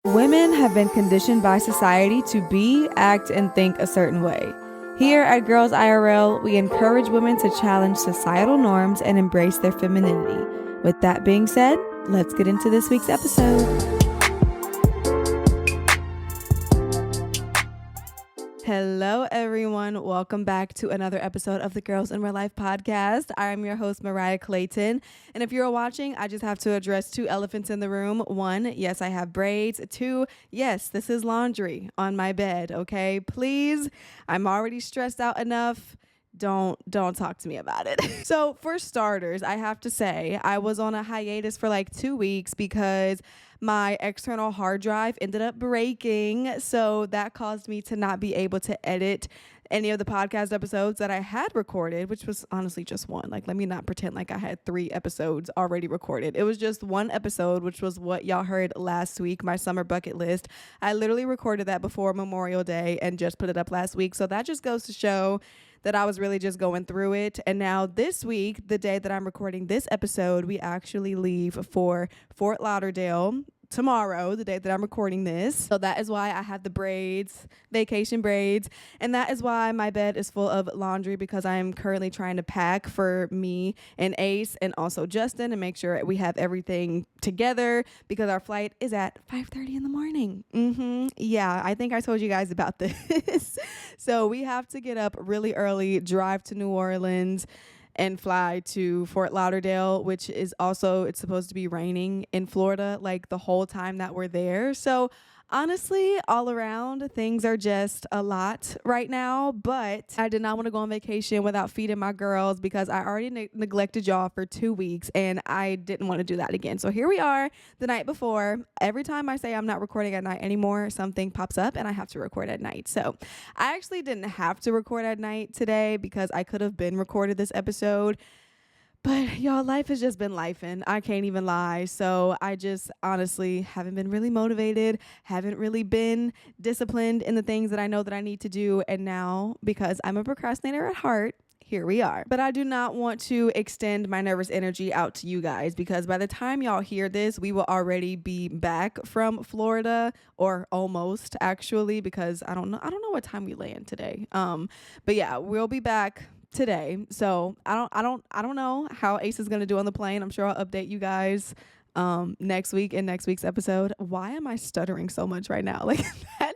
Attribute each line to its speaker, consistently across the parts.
Speaker 1: Women have been conditioned by society to be, act, and think a certain way. Here at Girls IRL, we encourage women to challenge societal norms and embrace their femininity. With that being said, let's get into this week's episode. Hello, everyone. Welcome back to another episode of the Girls in Real Life podcast. I am your host, Mariah Clayton. And if you're watching, I just have to address two elephants in the room. One, yes, I have braids. Two, yes, this is laundry on my bed. Okay, please. I'm already stressed out enough. Don't talk to me about it. So for starters, I have to say I was on a hiatus for like 2 weeks because my external hard drive ended up breaking. So that caused me to not be able to edit any of the podcast episodes that I had recorded, which was honestly just one. Like, let me not pretend like I had 3 episodes already recorded. It was just one episode, which was what y'all heard last week, my summer bucket list. I literally recorded that before Memorial Day and just put it up last week. So that just goes to show that I was really just going through it. And now this week, the day that I'm recording this episode, we actually leave for Fort Lauderdale tomorrow, the day that I'm recording this. So that is why I have the braids, vacation braids. And that is why my bed is full of laundry, because I am currently trying to pack for me and Ace and also Justin and make sure we have everything together because our flight is at 5:30 in the morning. Yeah, I think I told you guys about this. So we have to get up really early, drive to New Orleans, and fly to Fort Lauderdale, which is also, it's supposed to be raining in Florida like the whole time that we're there. So honestly, all around, things are just a lot right now, but I did not want to go on vacation without feeding my girls because I already neglected y'all for 2 weeks and I didn't want to do that again. So here we are the night before. Every time I say I'm not recording at night anymore, something pops up and I have to record at night. So I actually didn't have to record at night today because I could have been recorded this episode. But y'all, life has just been lifing. I can't even lie. So I just honestly haven't been really motivated, haven't really been disciplined in the things that I know that I need to do. And now, because I'm a procrastinator at heart, here we are. But I do not want to extend my nervous energy out to you guys because by the time y'all hear this, we will already be back from Florida, or almost actually, because I don't know what time we land today. But yeah, we'll be back today. So I don't know how Ace is gonna do on the plane. I'm sure I'll update you guys next week in next week's episode. Why am I stuttering so much right now? Like that,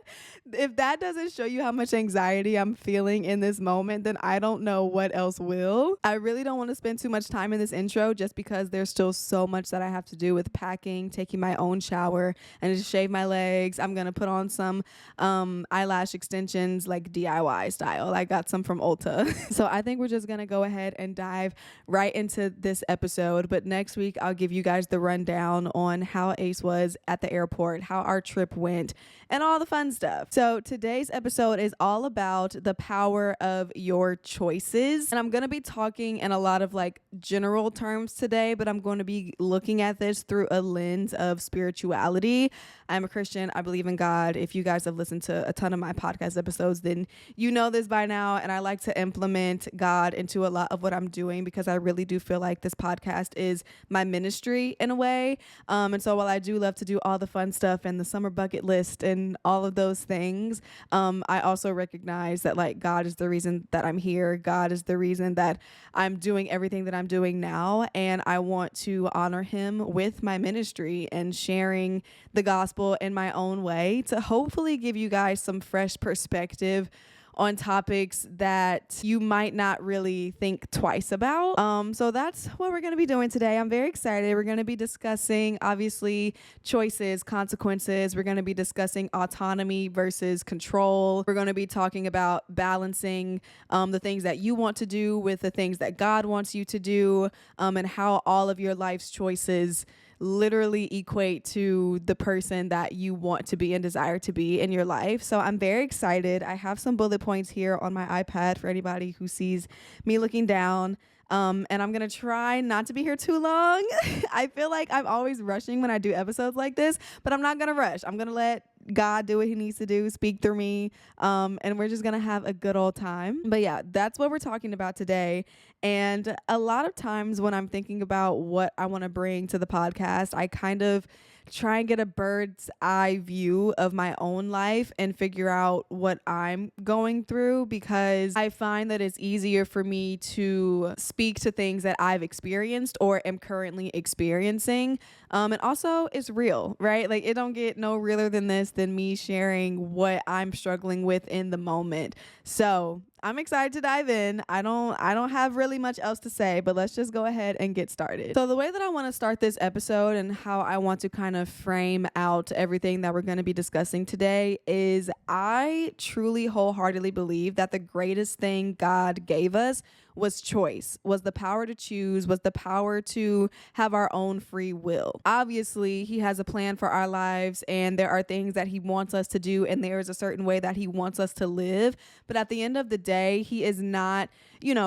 Speaker 1: if that doesn't show you how much anxiety I'm feeling in this moment, then I don't know what else will. I really don't want to spend too much time in this intro just because there's still so much that I have to do with packing, taking my own shower, and just shave my legs. I'm gonna put on some eyelash extensions, like DIY style. I got some from Ulta. So I think we're just gonna go ahead and dive right into this episode. But next week I'll give you guys the rundown on how Ace was at the airport, how our trip went, and all the fun stuff. So today's episode is all about the power of your choices. And I'm going to be talking in a lot of like general terms today, but I'm going to be looking at this through a lens of spirituality. I'm a Christian. I believe in God. If you guys have listened to a ton of my podcast episodes, then you know this by now. And I like to implement God into a lot of what I'm doing because I really do feel like this podcast is my ministry in a way. And so while I do love to do all the fun stuff and the summer bucket list and all of those things, I also recognize that like God is the reason that I'm here. God is the reason that I'm doing everything that I'm doing now. And I want to honor him with my ministry and sharing the gospel in my own way to hopefully give you guys some fresh perspective on topics that you might not really think twice about. So that's what we're going to be doing today. I'm very excited. We're going to be discussing, obviously, choices, consequences. We're going to be discussing autonomy versus control. We're going to be talking about balancing the things that you want to do with the things that God wants you to do, and how all of your life's choices literally equate to the person that you want to be and desire to be in your life. So I'm very excited. I have some bullet points here on my iPad for anybody who sees me looking down. And I'm going to try not to be here too long. I feel like I'm always rushing when I do episodes like this, but I'm not going to rush. I'm going to let God do what he needs to do, speak through me, and we're just going to have a good old time. But yeah, that's what we're talking about today. And a lot of times when I'm thinking about what I want to bring to the podcast, I kind of try and get a bird's eye view of my own life and figure out what I'm going through, because I find that it's easier for me to speak to things that I've experienced or am currently experiencing. And also it's real, right? Like, it don't get no realer than this, than me sharing what I'm struggling with in the moment. So I'm excited to dive in. I don't have really much else to say, but let's just go ahead and get started. So the way that I want to start this episode and how I want to kind of frame out everything that we're going to be discussing today is, I truly wholeheartedly believe that the greatest thing God gave us was choice, was the power to choose, was the power to have our own free will. Obviously, he has a plan for our lives, and there are things that he wants us to do, and there is a certain way that he wants us to live. But at the end of the day, he is not,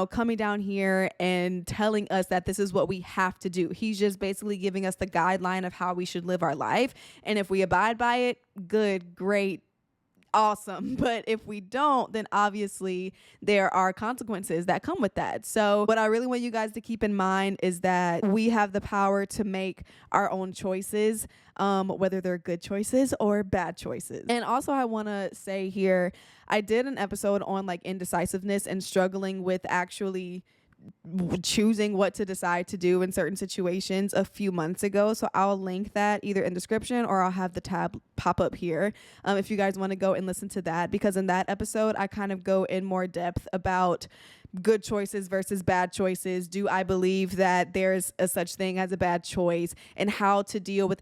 Speaker 1: coming down here and telling us that this is what we have to do. He's just basically giving us the guideline of how we should live our life. And if we abide by it, good, great, awesome. But if we don't, then obviously there are consequences that come with that. So what I really want you guys to keep in mind is that we have the power to make our own choices, whether they're good choices or bad choices. And also, I want to say here, I did an episode on like indecisiveness and struggling with actually choosing what to decide to do in certain situations a few months ago. So I'll link that either in description, or I'll have the tab pop up here if you guys want to go and listen to that, because in that episode I kind of go in more depth about good choices versus bad choices. Do I believe that there's a such thing as a bad choice, and how to deal with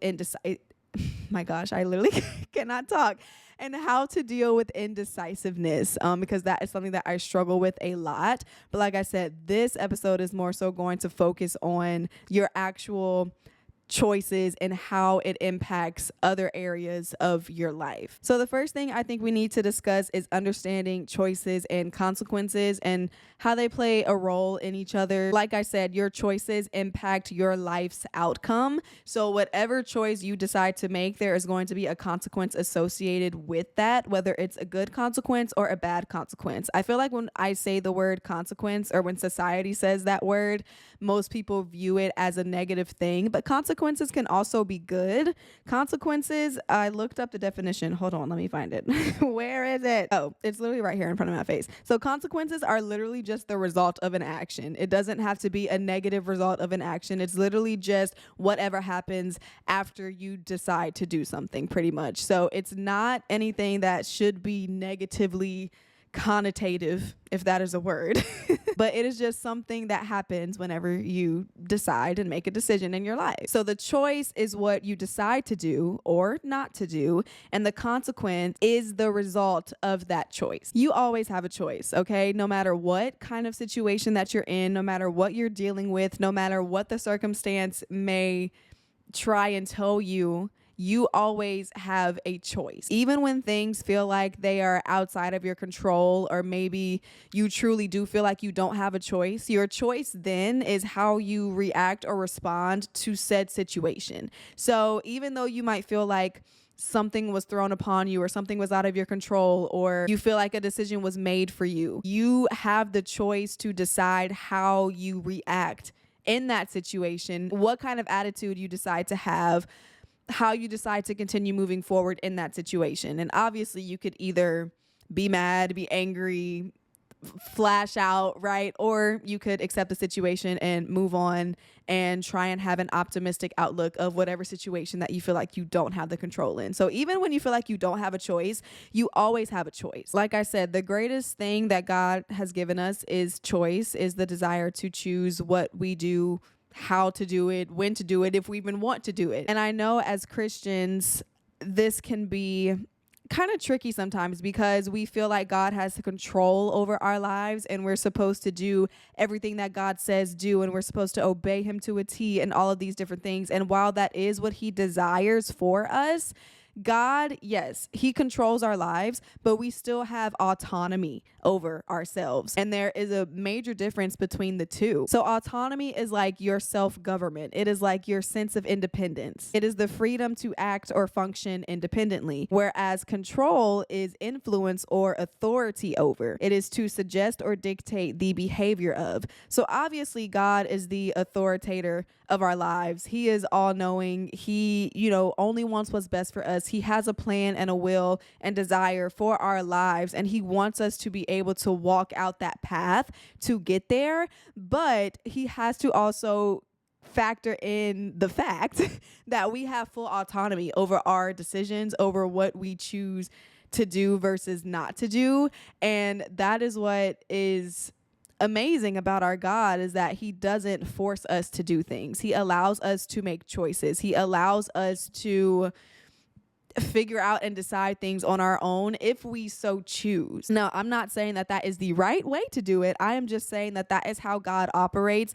Speaker 1: my gosh, I literally cannot talk. And how to deal with indecisiveness, because that is something that I struggle with a lot. But like I said, this episode is more so going to focus on your actual choices and how it impacts other areas of your life. So the first thing I think we need to discuss is understanding choices and consequences and how they play a role in each other. Like I said, your choices impact your life's outcome. So whatever choice you decide to make, there is going to be a consequence associated with that, whether it's a good consequence or a bad consequence. I feel like when I say the word consequence, or when society says that word, most people view it as a negative thing, but consequences can also be good. Consequences, I looked up the definition. Hold on, let me find it. Where is it? Oh, it's literally right here in front of my face. So consequences are literally just the result of an action. It doesn't have to be a negative result of an action. It's literally just whatever happens after you decide to do something, pretty much. So it's not anything that should be negatively connotative, if that is a word, but it is just something that happens whenever you decide and make a decision in your life. So the choice is what you decide to do or not to do, and the consequence is the result of that choice. You always have a choice, okay? No matter what kind of situation that you're in, no matter what you're dealing with, no matter what the circumstance may try and tell you, you always have a choice. Even when things feel like they are outside of your control, or maybe you truly do feel like you don't have a choice, your choice then is how you react or respond to said situation. So even though you might feel like something was thrown upon you, or something was out of your control, or you feel like a decision was made for you, you have the choice to decide how you react in that situation, what kind of attitude you decide to have, how you decide to continue moving forward in that situation. And obviously you could either be mad, be angry, flash out, right? Or you could accept the situation and move on and try and have an optimistic outlook of whatever situation that you feel like you don't have the control in. So even when you feel like you don't have a choice, you always have a choice. Like I said, the greatest thing that God has given us is choice, is the desire to choose what we do, how to do it, when to do it, if we even want to do it. And I know as Christians, this can be kind of tricky sometimes, because we feel like God has the control over our lives, and we're supposed to do everything that God says do, and we're supposed to obey him to a T, and all of these different things. And while that is what he desires for us, God, yes, he controls our lives, but we still have autonomy over ourselves. And there is a major difference between the two. So autonomy is like your self-government. It is like your sense of independence. It is the freedom to act or function independently, whereas control is influence or authority over. It is to suggest or dictate the behavior of. So obviously God is the authoritator of our lives. He is all knowing. He, only wants what's best for us. He has a plan and a will and desire for our lives. And he wants us to be able to walk out that path to get there. But he has to also factor in the fact that we have full autonomy over our decisions, over what we choose to do versus not to do. And that is what is amazing about our God, is that he doesn't force us to do things. He allows us to make choices. He allows us to figure out and decide things on our own if we so choose. Now, I'm not saying that that is the right way to do it. I am just saying that that is how God operates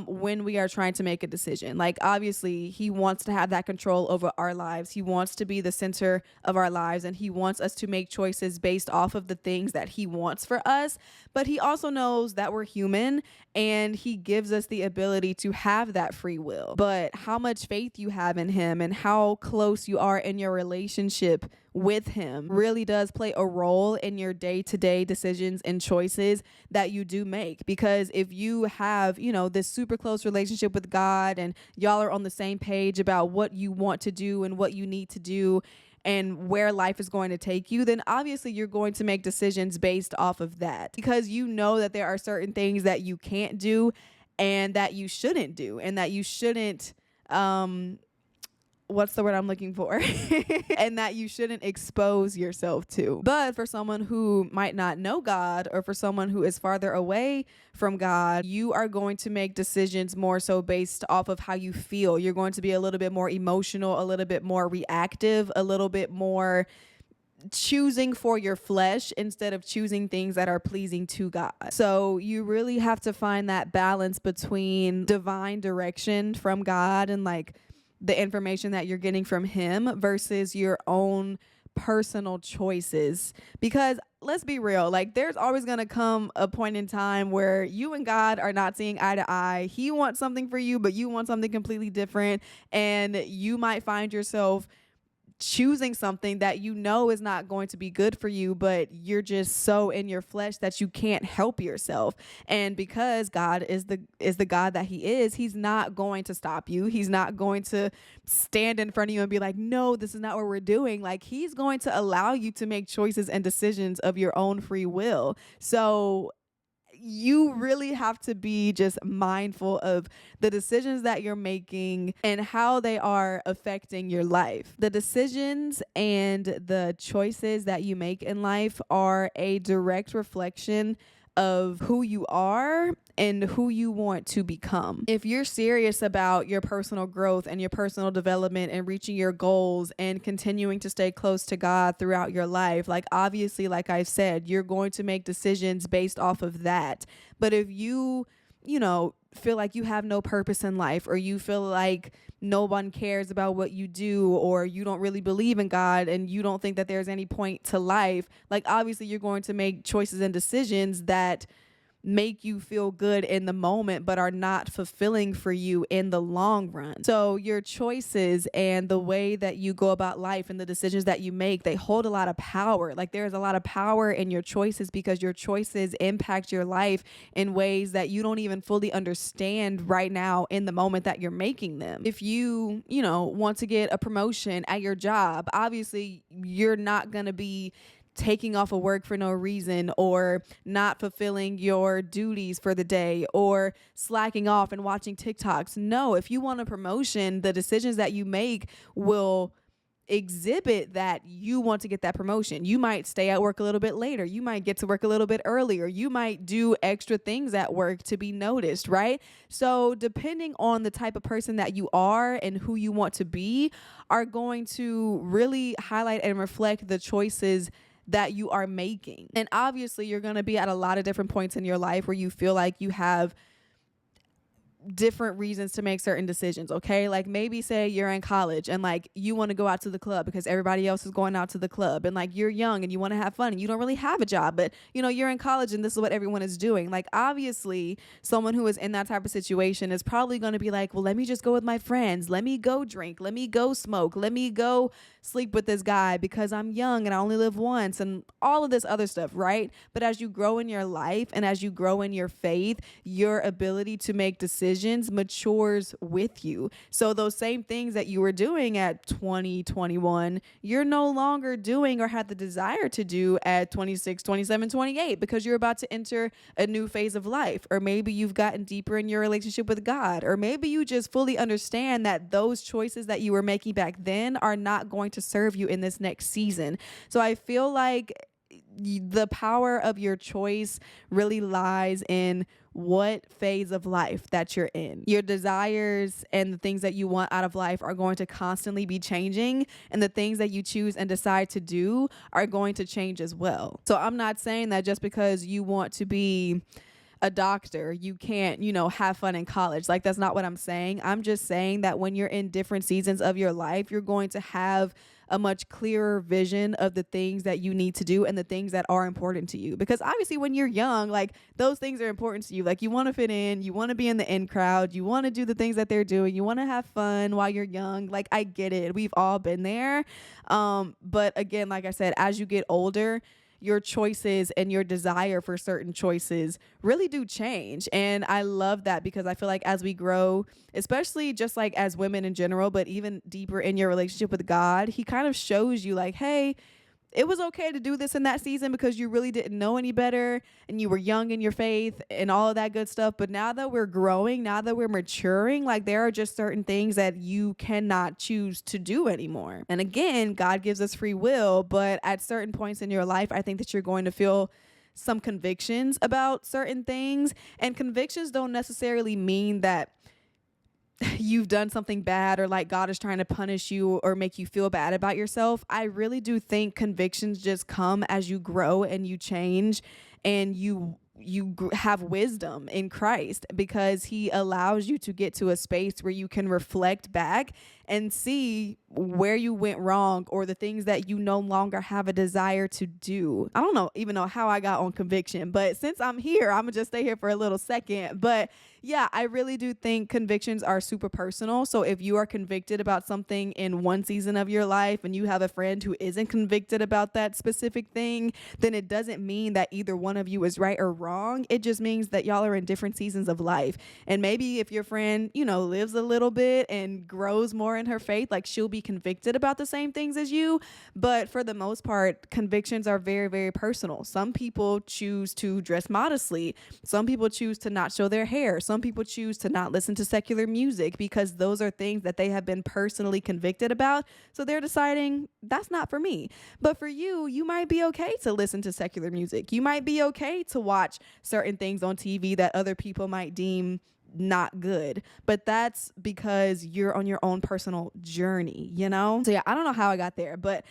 Speaker 1: when we are trying to make a decision. Like, obviously, he wants to have that control over our lives. He wants to be the center of our lives, and he wants us to make choices based off of the things that he wants for us. But he also knows that we're human, and he gives us the ability to have that free will. But how much faith you have in him and how close you are in your relationship with him really does play a role in your day-to-day decisions and choices that you do make. Because if you have, this super close relationship with God, and y'all are on the same page about what you want to do and what you need to do and where life is going to take you, then obviously you're going to make decisions based off of that, because you know that there are certain things that you can't do and that you shouldn't do, and that you shouldn't, what's the word I'm looking for? And that you shouldn't expose yourself to. But for someone who might not know God, or for someone who is farther away from God, you are going to make decisions more so based off of how you feel. You're going to be a little bit more emotional, a little bit more reactive, a little bit more choosing for your flesh instead of choosing things that are pleasing to God. So you really have to find that balance between divine direction from God and like the information that you're getting from him versus your own personal choices. Because let's be real, like, there's always going to come a point in time where you and God are not seeing eye to eye. He wants something for you, but you want something completely different. And you might find yourself choosing something that is not going to be good for you, but you're just so in your flesh that you can't help yourself. And because God is the God that he is, he's not going to stop you. He's not going to stand in front of you and be like, no, this is not what we're doing. Like, he's going to allow you to make choices and decisions of your own free will. So you really have to be just mindful of the decisions that you're making and how they are affecting your life. The decisions and the choices that you make in life are a direct reflection of who you are and who you want to become. If you're serious about your personal growth and your personal development and reaching your goals and continuing to stay close to God throughout your life, like, obviously, like I've said, you're going to make decisions based off of that. But if you feel like you have no purpose in life, or you feel like no one cares about what you do, or you don't really believe in God and you don't think that there's any point to life, like, obviously you're going to make choices and decisions that make you feel good in the moment but are not fulfilling for you in the long run. So your choices and the way that you go about life and the decisions that you make, they hold a lot of power. Like, there's a lot of power in your choices, because your choices impact your life in ways that you don't even fully understand right now in the moment that you're making them. If you want to get a promotion at your job, obviously you're not going to be taking off of work for no reason, or not fulfilling your duties for the day, or slacking off and watching TikToks. No, if you want a promotion, the decisions that you make will exhibit that you want to get that promotion. You might stay at work a little bit later. You might get to work a little bit earlier. You might do extra things at work to be noticed, right? So depending on the type of person that you are and who you want to be, are going to really highlight and reflect the choices that you are making. And obviously you're going to be at a lot of different points in your life where you feel like you have different reasons to make certain decisions. Okay. Like, maybe say you're in college and like you want to go out to the club because everybody else is going out to the club, and like you're young and you want to have fun and you don't really have a job, but you're in college and this is what everyone is doing. Like, obviously someone who is in that type of situation is probably going to be like, well, let me just go with my friends. Let me go drink. Let me go smoke. Let me go sleep with this guy because I'm young and I only live once and all of this other stuff, right? But as you grow in your life and as you grow in your faith, your ability to make decisions matures with you. So those same things that you were doing at 20, 21, you're no longer doing or have the desire to do at 26, 27, 28 because you're about to enter a new phase of life. Or maybe you've gotten deeper in your relationship with God. Or maybe you just fully understand that those choices that you were making back then are not going to serve you in this next season. So I feel like the power of your choice really lies in what phase of life that you're in. Your desires and the things that you want out of life are going to constantly be changing, and the things that you choose and decide to do are going to change as well. So I'm not saying that just because you want to be a doctor, you can't, have fun in college. Like, that's not what I'm saying. I'm just saying that when you're in different seasons of your life, you're going to have a much clearer vision of the things that you need to do and the things that are important to you. Because obviously when you're young, like, those things are important to you. Like, you want to fit in, you want to be in the in crowd, you want to do the things that they're doing, you want to have fun while you're young. Like, I get it. We've all been there. But again, like I said, as you get older, your choices and your desire for certain choices really do change. And I love that because I feel like as we grow, especially just like as women in general, but even deeper in your relationship with God, he kind of shows you like, hey, it was okay to do this in that season because you really didn't know any better and you were young in your faith and all of that good stuff. But now that we're growing, now that we're maturing, like, there are just certain things that you cannot choose to do anymore. And again, God gives us free will, but at certain points in your life, I think that you're going to feel some convictions about certain things. And convictions don't necessarily mean that you've done something bad or like God is trying to punish you or make you feel bad about yourself. I really do think convictions just come as you grow and you change and you have wisdom in Christ, because he allows you to get to a space where you can reflect back and see where you went wrong or the things that you no longer have a desire to do. I don't even know how I got on conviction, but since I'm here, I'm gonna just stay here for a little second. But yeah, I really do think convictions are super personal. So if you are convicted about something in one season of your life and you have a friend who isn't convicted about that specific thing, then it doesn't mean that either one of you is right or wrong. It just means that y'all are in different seasons of life. And maybe if your friend, lives a little bit and grows more in her faith, like, she'll be convicted about the same things as you. But for the most part, convictions are very, very personal. Some people choose to dress modestly. Some people choose to not show their hair. Some people choose to not listen to secular music because those are things that they have been personally convicted about. So they're deciding that's not for me. But for you, you might be okay to listen to secular music. You might be okay to watch certain things on TV that other people might deem not good, but that's because you're on your own personal journey, So yeah, I don't know how I got there, but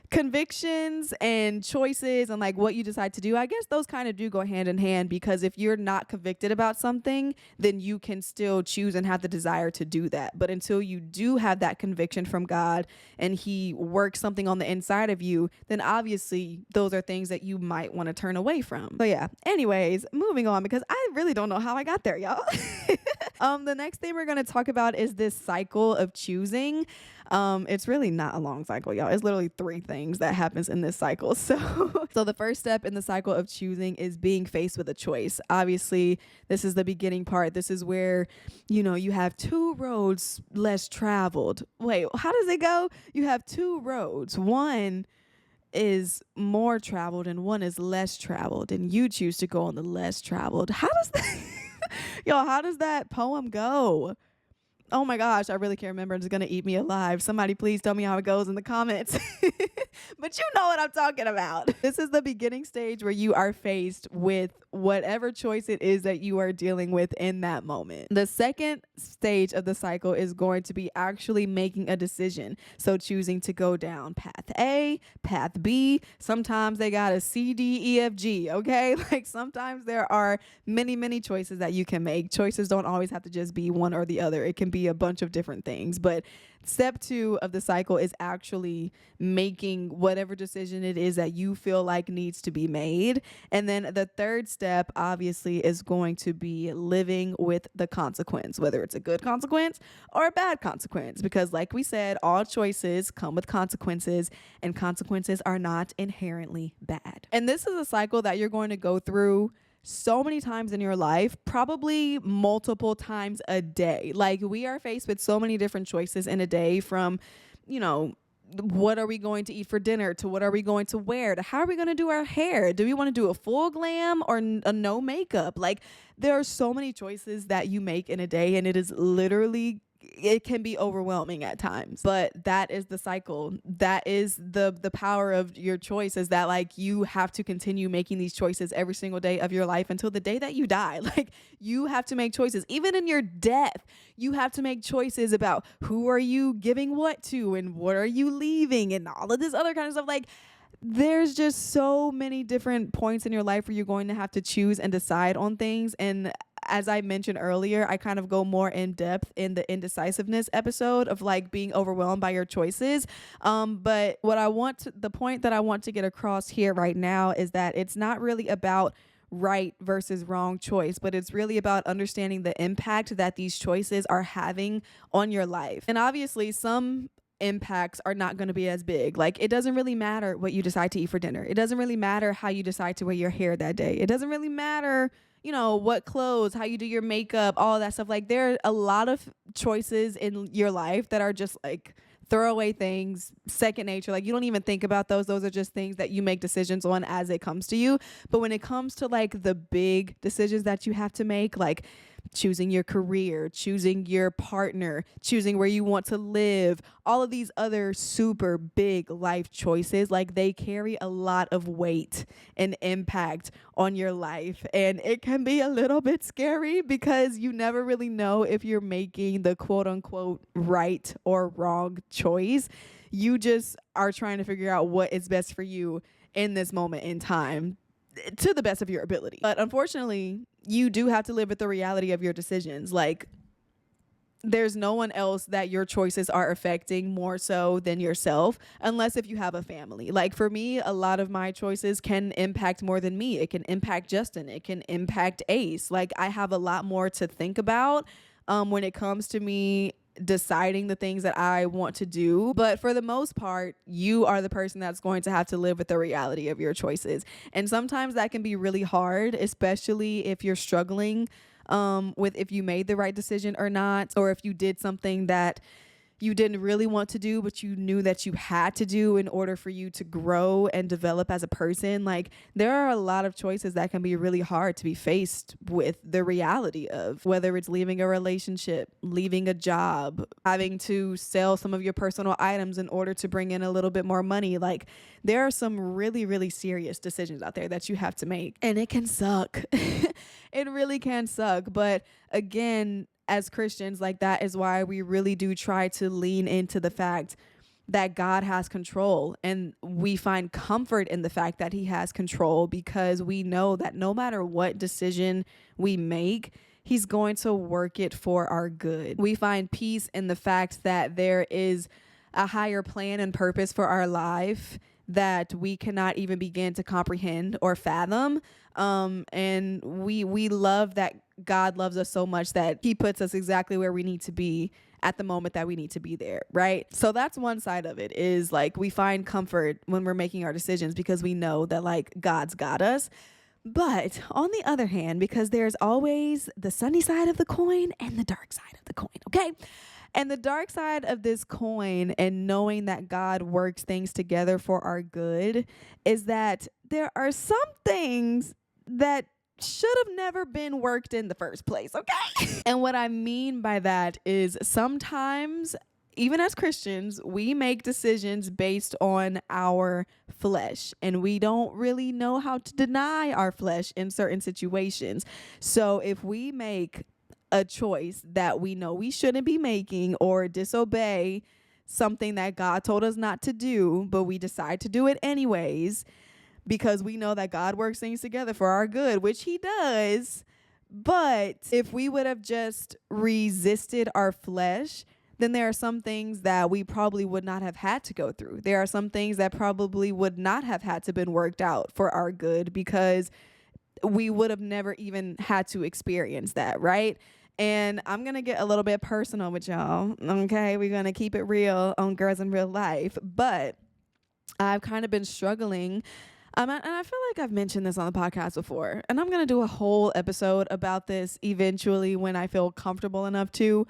Speaker 1: convictions and choices and like what you decide to do, I guess those kind of do go hand in hand, because if you're not convicted about something, then you can still choose and have the desire to do that. But until you do have that conviction from God and he works something on the inside of you, then obviously those are things that you might want to turn away from. So yeah, anyways, moving on, because I really don't know how I got there, y'all. The next thing we're going to talk about is this cycle of choosing. It's really not a long cycle, y'all. It's literally 3 things that happens in this cycle. So the first step in the cycle of choosing is being faced with a choice. Obviously, this is the beginning part. This is where, you have 2 roads less traveled. Wait, how does it go? You have 2 roads. One is more traveled and one is less traveled, and you choose to go on the less traveled. How does that y'all, how does that poem go? Oh my gosh, I really can't remember. It's going to eat me alive. Somebody please tell me how it goes in the comments. But you know what I'm talking about. This is the beginning stage where you are faced with whatever choice it is that you are dealing with in that moment. The second stage of the cycle is going to be actually making a decision. So choosing to go down path A, path B. Sometimes they got a C, D, E, F, G, okay? Like, sometimes there are many, many choices that you can make. Choices don't always have to just be one or the other. It can be be a bunch of different things. But step 2 of the cycle is actually making whatever decision it is that you feel like needs to be made. And then the third step, obviously, is going to be living with the consequence, whether it's a good consequence or a bad consequence. Because like we said, all choices come with consequences, and consequences are not inherently bad. And this is a cycle that you're going to go through so many times in your life, probably multiple times a day. Like, we are faced with so many different choices in a day, from, what are we going to eat for dinner, to what are we going to wear, to how are we going to do our hair? Do we want to do a full glam or a no makeup? Like, there are so many choices that you make in a day, and it can be overwhelming at times. But that is the cycle. That is the power of your choice, is that like you have to continue making these choices every single day of your life until the day that you die. Like, you have to make choices. Even in your death, you have to make choices about who are you giving what to, and what are you leaving, and all of this other kind of stuff. Like, there's just so many different points in your life where you're going to have to choose and decide on things. And as I mentioned earlier, I kind of go more in depth in the indecisiveness episode of like being overwhelmed by your choices. But the point that I want to get across here right now is that it's not really about right versus wrong choice, but it's really about understanding the impact that these choices are having on your life. And obviously, some impacts are not going to be as big. Like, it doesn't really matter what you decide to eat for dinner. It doesn't really matter how you decide to wear your hair that day. It doesn't really matter what clothes, how you do your makeup, all that stuff. Like, there are a lot of choices in your life that are just like throwaway things, second nature. Like, you don't even think about those. Those are just things that you make decisions on as it comes to you. But when it comes to like the big decisions that you have to make, like choosing your career, choosing your partner, choosing where you want to live, all of these other super big life choices, like, they carry a lot of weight and impact on your life. And it can be a little bit scary because you never really know if you're making the quote unquote right or wrong choice. You just are trying to figure out what is best for you in this moment in time, to the best of your ability. But unfortunately, you do have to live with the reality of your decisions. Like, there's no one else that your choices are affecting more so than yourself, unless if you have a family. Like, for me, a lot of my choices can impact more than me. It can impact Justin. It can impact Ace. Like, I have a lot more to think about when it comes to me deciding the things that I want to do. But for the most part, you are the person that's going to have to live with the reality of your choices. And sometimes that can be really hard, especially if you're struggling with if you made the right decision or not, or if you did something that you didn't really want to do, but you knew that you had to do in order for you to grow and develop as a person. Like, there are a lot of choices that can be really hard to be faced with the reality of, whether it's leaving a relationship, leaving a job, having to sell some of your personal items in order to bring in a little bit more money. Like, there are some really, really serious decisions out there that you have to make, and it can suck. It really can suck. But again, as Christians, like, that is why we really do try to lean into the fact that God has control, and we find comfort in the fact that he has control, because we know that no matter what decision we make, he's going to work it for our good. We find peace in the fact that there is a higher plan and purpose for our life that we cannot even begin to comprehend or fathom. And we love that God loves us so much that he puts us exactly where we need to be at the moment that we need to be there, right? So that's one side of it, is like, we find comfort when we're making our decisions because we know that like God's got us. But on the other hand, because there's always the sunny side of the coin and the dark side of the coin, okay? And the dark side of this coin, and knowing that God works things together for our good, is that there are some things that should have never been worked in the first place, okay? And what I mean by that is, sometimes, even as Christians, we make decisions based on our flesh, and we don't really know how to deny our flesh in certain situations. So if we make a choice that we know we shouldn't be making, or disobey something that God told us not to do, but we decide to do it anyways, because we know that God works things together for our good, which he does, But if we would have just resisted our flesh, then there are some things that we probably would not have had to go through. There are some things that probably would not have had to been worked out for our good, because we would have never even had to experience that, right? And I'm going to get a little bit personal with y'all. Okay, we're going to keep it real on Girls in Real Life. But I've kind of been struggling. And I feel like I've mentioned this on the podcast before. And I'm going to do a whole episode about this eventually when I feel comfortable enough to.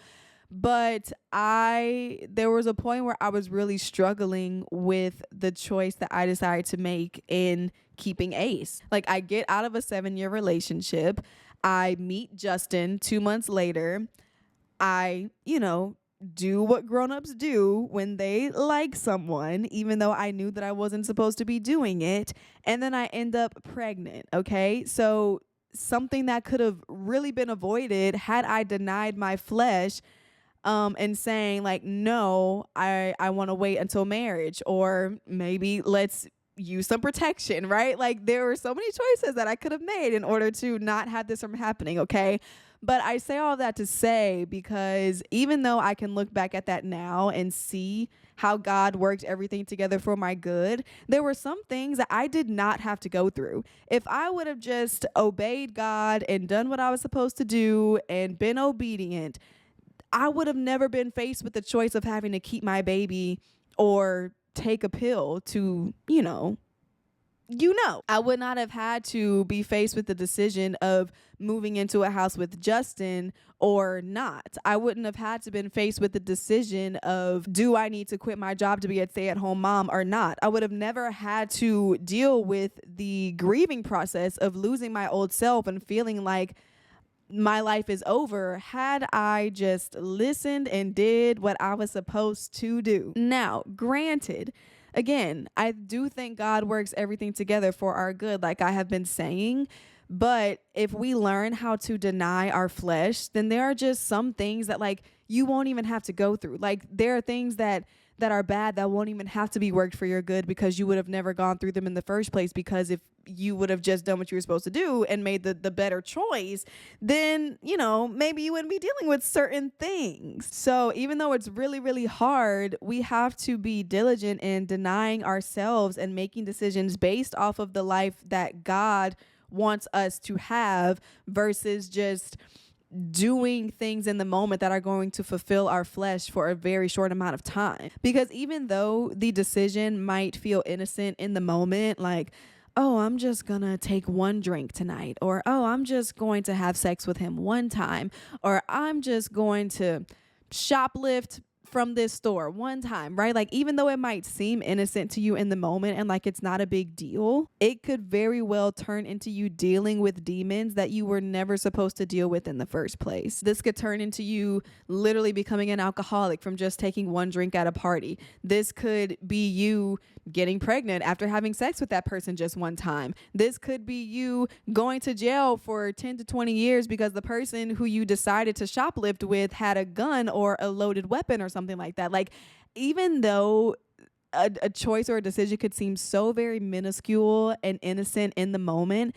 Speaker 1: But there was a point where I was really struggling with the choice that I decided to make in keeping Ace. Like, I get out of a 7-year relationship. I meet Justin 2 months later. I, do what grown-ups do when they like someone, even though I knew that I wasn't supposed to be doing it. And then I end up pregnant. Okay. So something that could have really been avoided had I denied my flesh, and saying like, no, I want to wait until marriage, or maybe let's use some protection, right? Like, there were so many choices that I could have made in order to not have this from happening. Okay. But I say all that to say, because even though I can look back at that now and see how God worked everything together for my good, there were some things that I did not have to go through. If I would have just obeyed God and done what I was supposed to do and been obedient, I would have never been faced with the choice of having to keep my baby or take a pill to, I would not have had to be faced with the decision of moving into a house with Justin or not. I wouldn't have had to been faced with the decision of, do I need to quit my job to be a stay-at-home mom or not? I would have never had to deal with the grieving process of losing my old self and feeling like my life is over had I just listened and did what I was supposed to do. Now, granted, again, I do think God works everything together for our good, like I have been saying. But if we learn how to deny our flesh, then there are just some things that like you won't even have to go through. Like, there are things that are bad that won't even have to be worked for your good, because you would have never gone through them in the first place. Because if you would have just done what you were supposed to do and made the better choice, then, maybe you wouldn't be dealing with certain things. So even though it's really, really hard, we have to be diligent in denying ourselves and making decisions based off of the life that God wants us to have, versus just doing things in the moment that are going to fulfill our flesh for a very short amount of time. Because even though the decision might feel innocent in the moment, like, oh, I'm just gonna take one drink tonight, or oh, I'm just going to have sex with him one time, or I'm just going to shoplift from this store one time, right? Like, even though it might seem innocent to you in the moment and like it's not a big deal, it could very well turn into you dealing with demons that you were never supposed to deal with in the first place. This could turn into you literally becoming an alcoholic from just taking one drink at a party. This could be you getting pregnant after having sex with that person just one time. This could be you going to jail for 10 to 20 years because the person who you decided to shoplift with had a gun or a loaded weapon or something like that. Like, even though a choice or a decision could seem so very minuscule and innocent in the moment,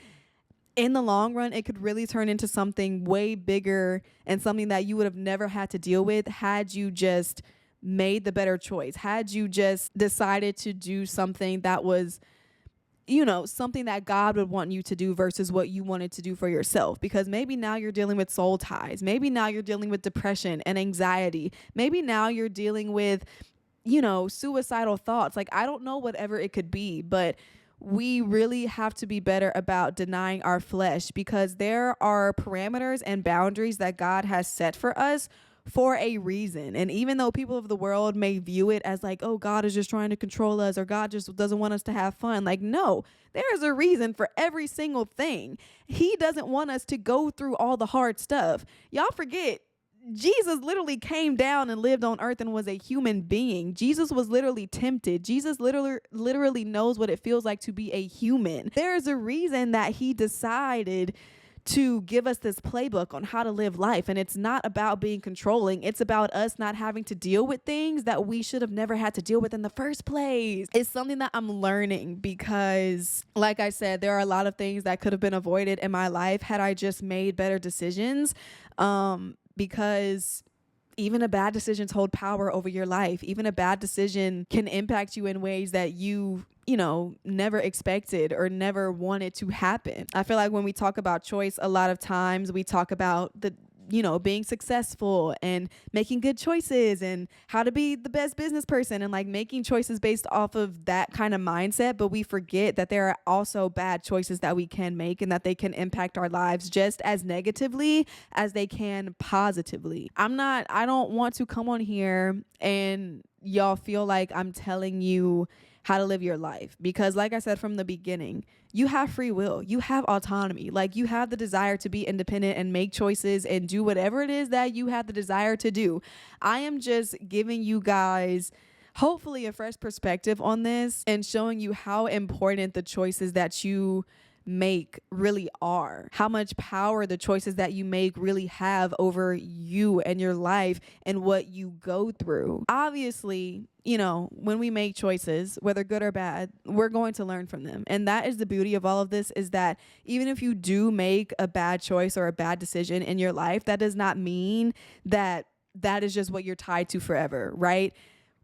Speaker 1: in the long run, it could really turn into something way bigger and something that you would have never had to deal with had you just made the better choice, had you just decided to do something that was, something that God would want you to do versus what you wanted to do for yourself. Because maybe now you're dealing with soul ties. Maybe now you're dealing with depression and anxiety. Maybe now you're dealing with, suicidal thoughts. Like, I don't know, whatever it could be, but we really have to be better about denying our flesh, because there are parameters and boundaries that God has set for us for a reason. And even though people of the world may view it as like, oh, God is just trying to control us, or God just doesn't want us to have fun. Like, no, there is a reason for every single thing. He doesn't want us to go through all the hard stuff. Y'all forget, Jesus literally came down and lived on earth and was a human being. Jesus was literally tempted. Jesus literally knows what it feels like to be a human. There is a reason that he decided to give us this playbook on how to live life. And it's not about being controlling. It's about us not having to deal with things that we should have never had to deal with in the first place. It's something that I'm learning because, like I said, there are a lot of things that could have been avoided in my life had I just made better decisions. Because even a bad decisions hold power over your life. Even a bad decision can impact you in ways that you never expected or never wanted to happen. I feel like when we talk about choice, a lot of times we talk about being successful and making good choices and how to be the best business person and like making choices based off of that kind of mindset. But we forget that there are also bad choices that we can make and that they can impact our lives just as negatively as they can positively. I don't want to come on here and y'all feel like I'm telling you how to live your life, because like I said from the beginning, you have free will, you have autonomy, like you have the desire to be independent and make choices and do whatever it is that you have the desire to do. I am just giving you guys hopefully a fresh perspective on this and showing you how important the choices that you make really are, how much power the choices that you make really have over you and your life and what you go through. Obviously, when we make choices, whether good or bad, we're going to learn from them. And that is the beauty of all of this, is that even if you do make a bad choice or a bad decision in your life, that does not mean that that is just what you're tied to forever, right?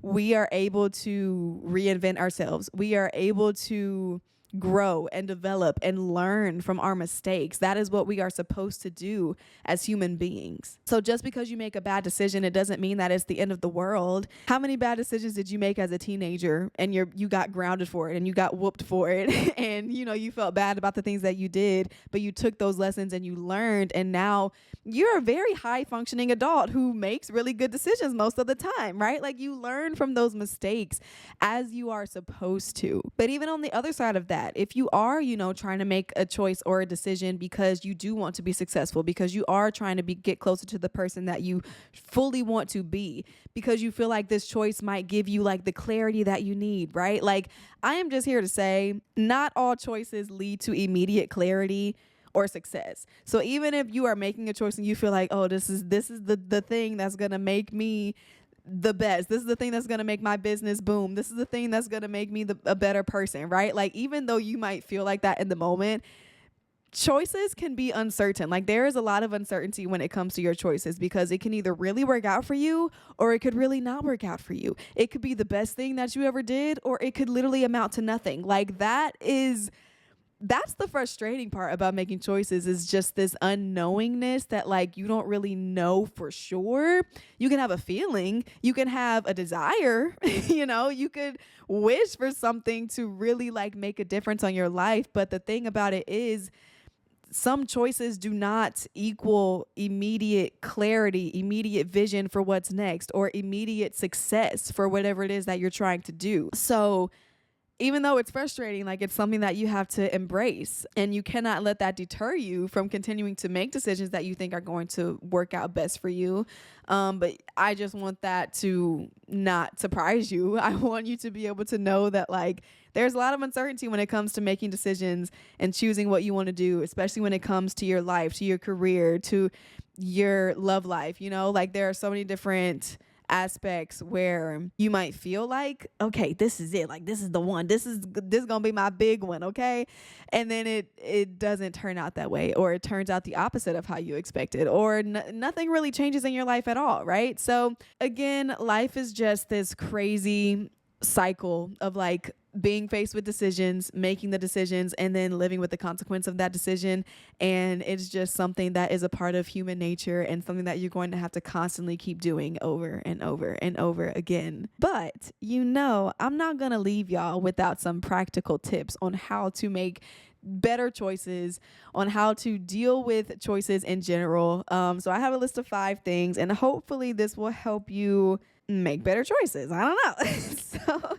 Speaker 1: We are able to reinvent ourselves. We are able to grow and develop and learn from our mistakes. That is what we are supposed to do as human beings. So just because you make a bad decision, it doesn't mean that it's the end of the world. How many bad decisions did you make as a teenager and you got grounded for it and you got whooped for it and you felt bad about the things that you did, but you took those lessons and you learned, and now you're a very high functioning adult who makes really good decisions most of the time, right? Like you learn from those mistakes as you are supposed to. But even on the other side of that, if you are, trying to make a choice or a decision because you do want to be successful, because you are trying to get closer to the person that you fully want to be, because you feel like this choice might give you like the clarity that you need, right? Like I am just here to say, not all choices lead to immediate clarity or success. So even if you are making a choice and you feel like, oh, this is the thing that's going to make me the best, this is the thing that's going to make my business boom, this is the thing that's going to make me a better person, right? Like even though you might feel like that in the moment, choices can be uncertain. Like there is a lot of uncertainty when it comes to your choices, because it can either really work out for you or it could really not work out for you. It could be the best thing that you ever did, or it could literally amount to nothing. Like that's the frustrating part about making choices, is just this unknowingness that like you don't really know for sure. You can have a feeling, you can have a desire, you could wish for something to really like make a difference on your life. But the thing about it is, some choices do not equal immediate clarity, immediate vision for what's next, or immediate success for whatever it is that you're trying to do. So even though it's frustrating, like it's something that you have to embrace, and you cannot let that deter you from continuing to make decisions that you think are going to work out best for you. But I just want that to not surprise you. I want you to be able to know that like there's a lot of uncertainty when it comes to making decisions and choosing what you want to do, especially when it comes to your life, to your career, to your love life. Like there are so many different aspects where you might feel like, okay, this is it, like this is the one, this is gonna be my big one, okay, and then it doesn't turn out that way, or it turns out the opposite of how you expected, or nothing really changes in your life at all, right? So again, life is just this crazy cycle of like being faced with decisions, making the decisions, and then living with the consequence of that decision. And it's just something that is a part of human nature, and something that you're going to have to constantly keep doing over and over and over again. But I'm not going to leave y'all without some practical tips on how to make better choices, on how to deal with choices in general. So I have a list of 5 things, and hopefully this will help you make better choices. I don't know. So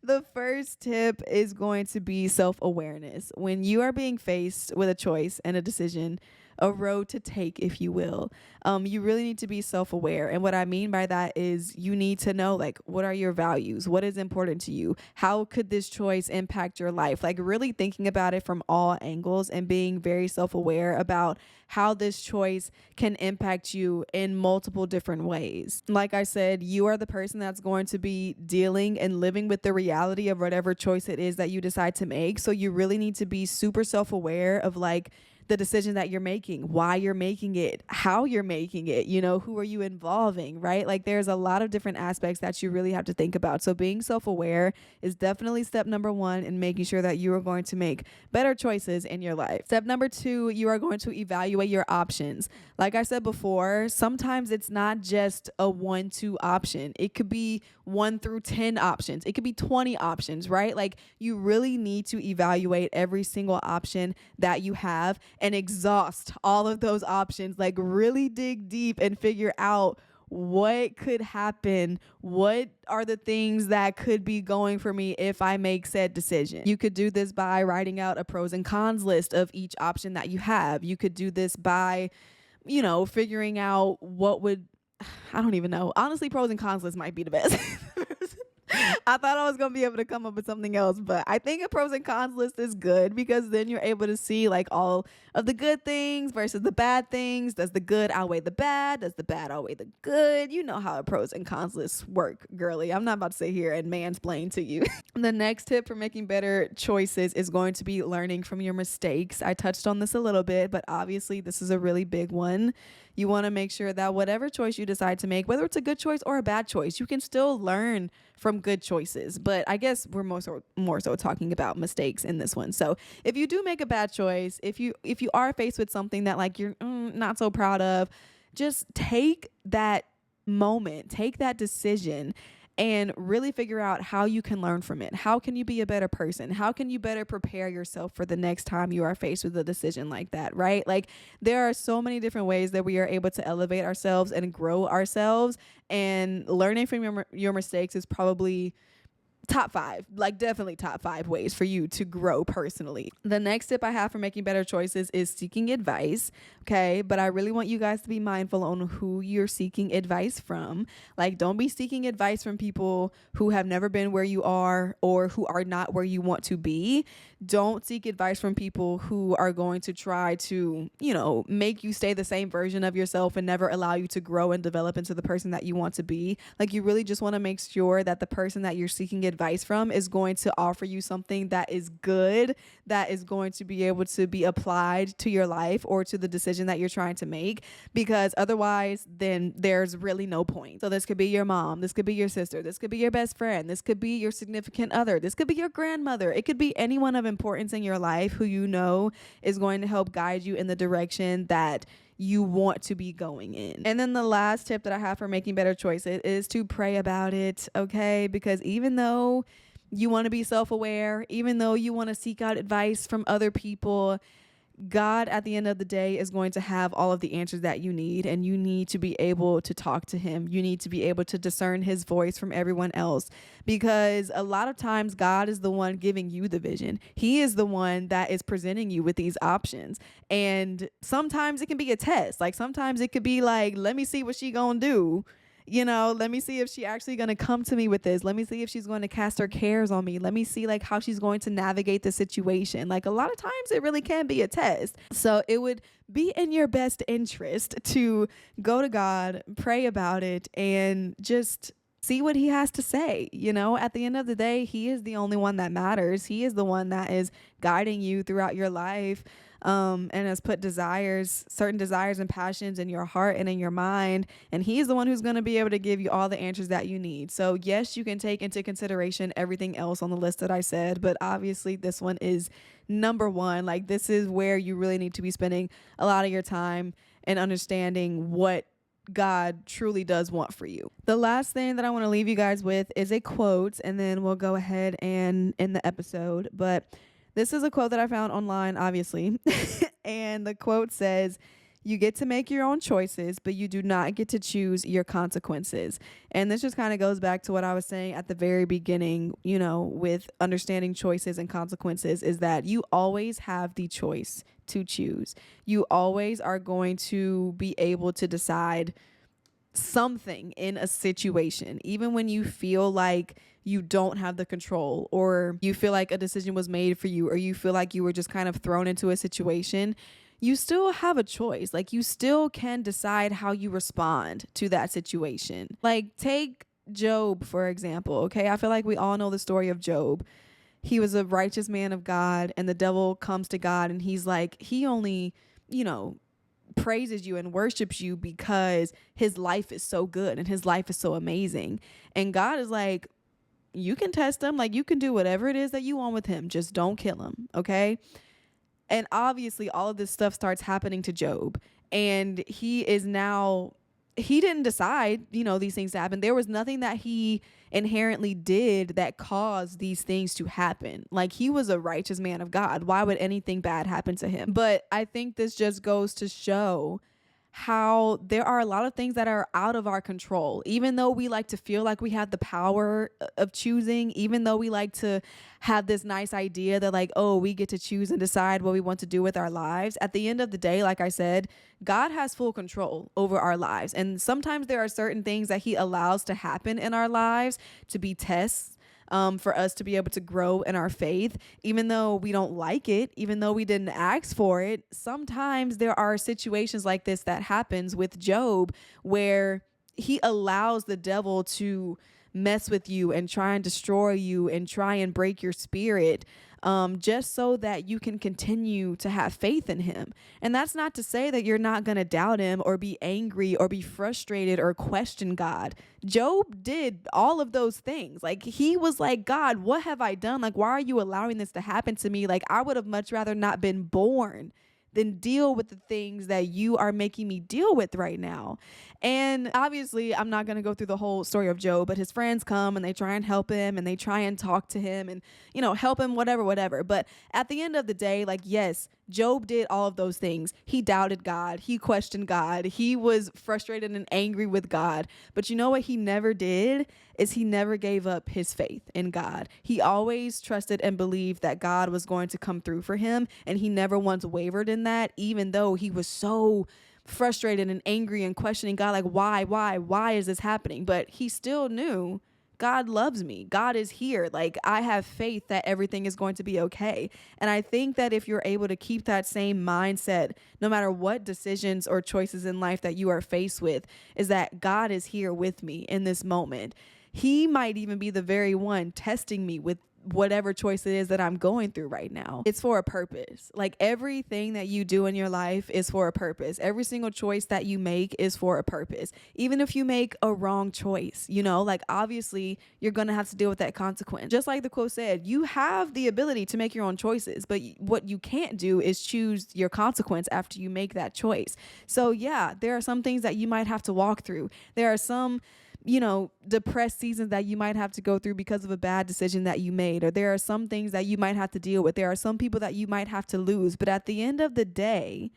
Speaker 1: the first tip is going to be self-awareness. When you are being faced with a choice and a decision, a road to take, if you will. You really need to be self-aware. And what I mean by that is you need to know, like, what are your values? What is important to you? How could this choice impact your life? Like, really thinking about it from all angles and being very self-aware about how this choice can impact you in multiple different ways. Like I said, you are the person that's going to be dealing and living with the reality of whatever choice it is that you decide to make. So you really need to be super self-aware of, like, the decision that you're making, why you're making it, how you're making it, who are you involving, right? Like, there's a lot of different aspects that you really have to think about. So being self-aware is definitely step number one in making sure that you are going to make better choices in your life. Step number two, you are going to evaluate your options. Like I said before, sometimes it's not just a 1-2 option. It could be 1 through 10 options. It could be 20 options, right? Like, you really need to evaluate every single option that you have and exhaust all of those options. Like, really dig deep and figure out what could happen. What are the things that could be going for me if I make said decision? You could do this by writing out a pros and cons list of each option that you have. You could do this by, figuring out I don't even know. Honestly, pros and cons list might be the best. I thought I was going to be able to come up with something else, but I think a pros and cons list is good because then you're able to see, like, all of the good things versus the bad things. Does the good outweigh the bad? Does the bad outweigh the good? You know how a pros and cons lists work, girly. I'm not about to sit here and mansplain to you. The next tip for making better choices is going to be learning from your mistakes. I touched on this a little bit, but obviously this is a really big one. You want to make sure that whatever choice you decide to make, whether it's a good choice or a bad choice, you can still learn from good choices. But I guess we're more so talking about mistakes in this one. So if you do make a bad choice, if you are faced with something that, like, you're not so proud of, just take that moment, take that decision, and really figure out how you can learn from it. How can you be a better person? How can you better prepare yourself for the next time you are faced with a decision like that, right? Like, there are so many different ways that we are able to elevate ourselves and grow ourselves, and learning from your mistakes is probably top 5, like definitely top 5 ways for you to grow personally. The next tip I have for making better choices is seeking advice. Okay. But I really want you guys to be mindful on who you're seeking advice from. Like, don't be seeking advice from people who have never been where you are or who are not where you want to be. Don't seek advice from people who are going to try to, make you stay the same version of yourself and never allow you to grow and develop into the person that you want to be. Like, you really just want to make sure that the person that you're seeking advice from is going to offer you something that is good, that is going to be able to be applied to your life or to the decision that you're trying to make, because otherwise then there's really no point. So this could be your mom, this could be your sister, this could be your best friend, this could be your significant other, this could be your grandmother. It could be anyone of importance in your life who is going to help guide you in the direction that you want to be going in. And then the last tip that I have for making better choices is to pray about it, okay? Because even though you want to be self-aware, even though you want to seek out advice from other people, God, at the end of the day, is going to have all of the answers that you need, and you need to be able to talk to him. You need to be able to discern his voice from everyone else, because a lot of times God is the one giving you the vision. He is the one that is presenting you with these options. And sometimes it can be a test. Like, sometimes it could be like, let me see what she gonna do. Let me see if she actually going to come to me with this. Let me see if she's going to cast her cares on me. Let me see, like, how she's going to navigate the situation. Like, a lot of times it really can be a test. So it would be in your best interest to go to God, pray about it, and just see what he has to say. At the end of the day, he is the only one that matters. He is the one that is guiding you throughout your life. And has put certain desires and passions in your heart and in your mind. And he's the one who's going to be able to give you all the answers that you need. So yes, you can take into consideration everything else on the list that I said, but obviously this one is number one. Like, this is where you really need to be spending a lot of your time and understanding what God truly does want for you. The last thing that I want to leave you guys with is a quote, and then we'll go ahead and end the episode. But this is a quote that I found online, obviously. And the quote says, "You get to make your own choices, but you do not get to choose your consequences." And this just kind of goes back to what I was saying at the very beginning, with understanding choices and consequences, is that you always have the choice to choose. You always are going to be able to decide something in a situation, even when you feel like you don't have the control, or you feel like a decision was made for you, or you feel like you were just kind of thrown into a situation. You still have a choice. Like, you still can decide how you respond to that situation. Like, take Job, for example. Okay, I feel like we all know the story of Job. He was a righteous man of God, and the devil comes to God, and he's like, he only, praises you and worships you because his life is so good and his life is so amazing. And God is like, you can test him, like, you can do whatever it is that you want with him, just don't kill him. Okay. And obviously all of this stuff starts happening to Job, and he didn't decide, these things to happen. There was nothing that he inherently did that caused these things to happen. Like, he was a righteous man of God. Why would anything bad happen to him? But I think this just goes to show how there are a lot of things that are out of our control. Even though we like to feel like we have the power of choosing, even though we like to have this nice idea that, like, oh, we get to choose and decide what we want to do with our lives, at the end of the day, like I said, God has full control over our lives. And sometimes there are certain things that he allows to happen in our lives to be tests, for us to be able to grow in our faith, even though we don't like it, even though we didn't ask for it. Sometimes there are situations like this that happens with Job, where he allows the devil to mess with you and try and destroy you and try and break your spirit, just so that you can continue to have faith in him. And that's not to say that you're not going to doubt him or be angry or be frustrated or question God. Job did all of those things. Like, he was like, God, what have I done? Like, why are you allowing this to happen to me? Like, I would have much rather not been born than deal with the things that you are making me deal with right now. And obviously, I'm not going to go through the whole story of Job, but his friends come and they try and help him and they try and talk to him and, help him, whatever. But at the end of the day, like, yes, Job did all of those things. He doubted God. He questioned God. He was frustrated and angry with God. But you know what he never did is he never gave up his faith in God. He always trusted and believed that God was going to come through for him. And he never once wavered in that, even though he was so frustrated and angry and questioning God, like, why is this happening? But he still knew God loves me. God is here. Like, I have faith that everything is going to be okay. And I think that if you're able to keep that same mindset, no matter what decisions or choices in life that you are faced with, is that God is here with me in this moment. He might even be the very one testing me with whatever choice it is that I'm going through right now. It's for a purpose. Like, everything that you do in your life is for a purpose. Every single choice that you make is for a purpose. Even if you make a wrong choice, like, obviously you're going to have to deal with that consequence. Just like the quote said, you have the ability to make your own choices, but what you can't do is choose your consequence after you make that choice. So yeah, there are some things that you might have to walk through. There are some depressed seasons that you might have to go through because of a bad decision that you made, or there are some things that you might have to deal with. There are some people that you might have to lose, but at the end of the day,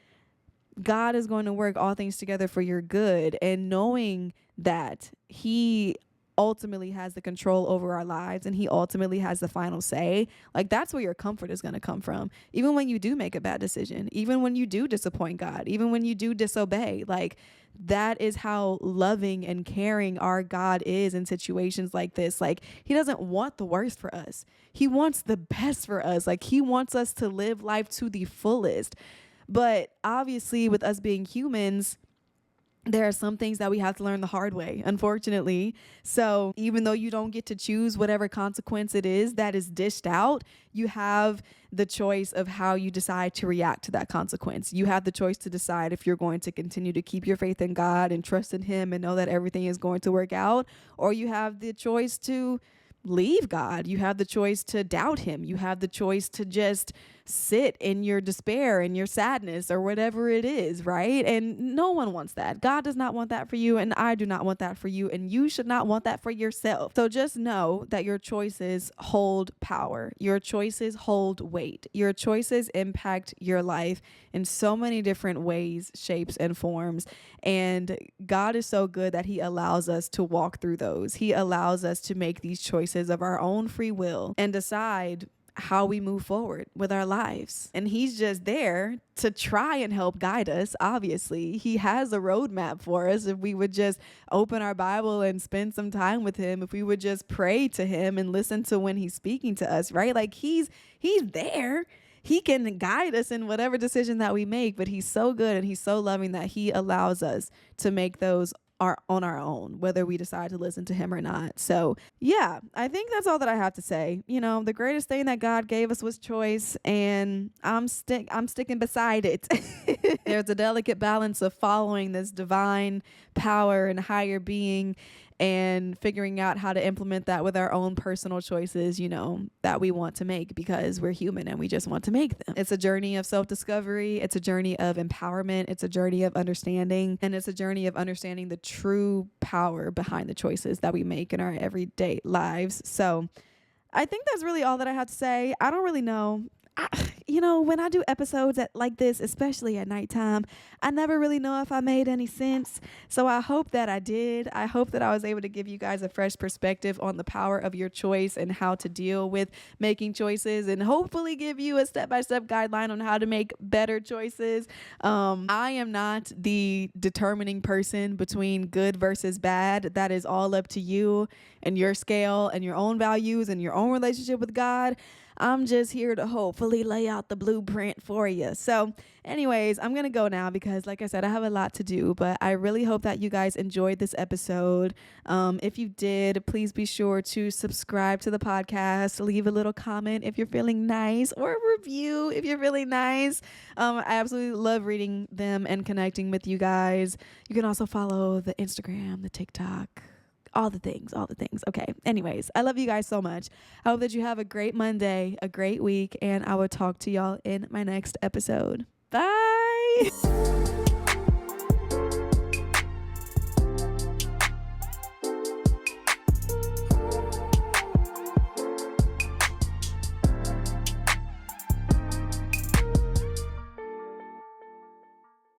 Speaker 1: God is going to work all things together for your good. And knowing that he ultimately has the control over our lives and he ultimately has the final say, like, that's where your comfort is going to come from. Even when you do make a bad decision, even when you do disappoint God, even when you do disobey, like, that is how loving and caring our God is in situations like this. Like, he doesn't want the worst for us. He wants the best for us. Like, he wants us to live life to the fullest. But obviously, with us being humans, there are some things that we have to learn the hard way, unfortunately. So even though you don't get to choose whatever consequence it is that is dished out, you have the choice of how you decide to react to that consequence. You have the choice to decide if you're going to continue to keep your faith in God and trust in him and know that everything is going to work out, or you have the choice to leave God. You have the choice to doubt him. You have the choice to just sit in your despair and your sadness or whatever it is, right? And no one wants that. God does not want that for you, and I do not want that for you, and you should not want that for yourself. So just know that your choices hold power. Your choices hold weight. Your choices impact your life in so many different ways, shapes, and forms. And God is so good that he allows us to walk through those. He allows us to make these choices of our own free will and decide how we move forward with our lives. And he's just there to try and help guide us. Obviously, he has a roadmap for us. If we would just open our Bible and spend some time with him, if we would just pray to him and listen to when he's speaking to us, right? Like he's there. He can guide us in whatever decision that we make, but he's so good and he's so loving that he allows us to make those on our own, whether we decide to listen to him or not. So yeah, I think that's all that I have to say. You know, the greatest thing that God gave us was choice, and I'm sticking beside it. There's a delicate balance of following this divine power and higher being and figuring out how to implement that with our own personal choices, you know, that we want to make, because we're human and we just want to make them. It's a journey of self-discovery. It's a journey of empowerment. It's a journey of understanding, and it's a journey of understanding the true power behind the choices that we make in our everyday lives. So I think that's really all that I have to say. I don't really know. You know, when I do episodes like this, especially at nighttime, I never really know if I made any sense. So I hope that I did. I hope that I was able to give you guys a fresh perspective on the power of your choice and how to deal with making choices, and hopefully give you a step-by-step guideline on how to make better choices. I am not the determining person between good versus bad. That is all up to you and your scale and your own values and your own relationship with God. I'm just here to hopefully lay out the blueprint for you. So anyways, I'm going to go now because, like I said, I have a lot to do, but I really hope that you guys enjoyed this episode. If you did, please be sure to subscribe to the podcast, leave a little comment if you're feeling nice, or a review if you're feeling nice. I absolutely love reading them and connecting with you guys. You can also follow the Instagram, the TikTok, all the things. Okay. Anyways, I love you guys so much. I hope that you have a great Monday, a great week, and I will talk to y'all in my next episode. Bye.